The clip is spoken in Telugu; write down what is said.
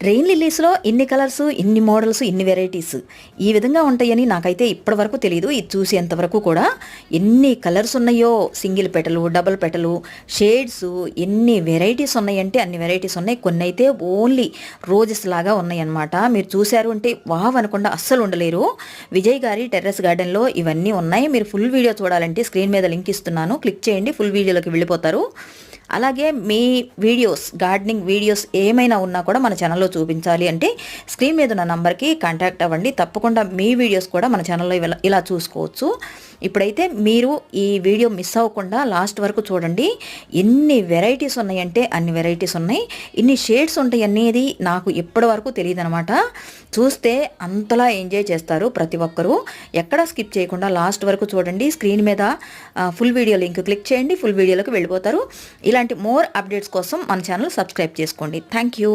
రెయిన్ లిల్లీస్లో ఇన్ని కలర్స్, ఇన్ని మోడల్స్, ఇన్ని వెరైటీస్ ఈ విధంగా ఉంటాయని నాకైతే ఇప్పటివరకు తెలియదు. ఇది చూసేంతవరకు కూడా ఎన్ని కలర్స్ ఉన్నాయో, సింగిల్ పెటలు, డబుల్ పెటలు, షేడ్స్, ఎన్ని వెరైటీస్ ఉన్నాయంటే అన్ని వెరైటీస్ ఉన్నాయి. కొన్ని అయితే ఓన్లీ రోజెస్ లాగా ఉన్నాయన్నమాట. మీరు చూశారు అంటే వావ్ అనకుండా అస్సలు ఉండలేరు. విజయ్ గారి టెర్రస్ గార్డెన్లో ఇవన్నీ ఉన్నాయి. మీరు ఫుల్ వీడియో చూడాలంటే స్క్రీన్ మీద లింక్ ఇస్తున్నాను, క్లిక్ చేయండి, ఫుల్ వీడియోలోకి వెళ్ళిపోతారు. అలాగే మీ వీడియోస్, గార్డెనింగ్ వీడియోస్ ఏమైనా ఉన్నా కూడా మన ఛానల్లో చూపించాలి అంటే స్క్రీన్ మీద ఉన్న నంబర్కి కాంటాక్ట్ అవ్వండి. తప్పకుండా మీ వీడియోస్ కూడా మన ఛానల్లో ఇలా చూసుకోవచ్చు. ఇప్పుడైతే మీరు ఈ వీడియో మిస్ అవ్వకుండా లాస్ట్ వరకు చూడండి. ఎన్ని వెరైటీస్ ఉన్నాయంటే అన్ని వెరైటీస్ ఉన్నాయి. ఇన్ని షేడ్స్ ఉంటాయి అనేది నాకు ఇప్పటి వరకు తెలియదు అనమాట. చూస్తే అంతలా ఎంజాయ్ చేస్తారు ప్రతి ఒక్కరూ. ఎక్కడా స్కిప్ చేయకుండా లాస్ట్ వరకు చూడండి. స్క్రీన్ మీద ఫుల్ వీడియో లింక్ క్లిక్ చేయండి, ఫుల్ వీడియోలోకి వెళ్ళిపోతారు. ఇలాంటి మోర్ అప్డేట్స్ కోసం మన ఛానల్ సబ్స్క్రైబ్ చేసుకోండి. Thank you.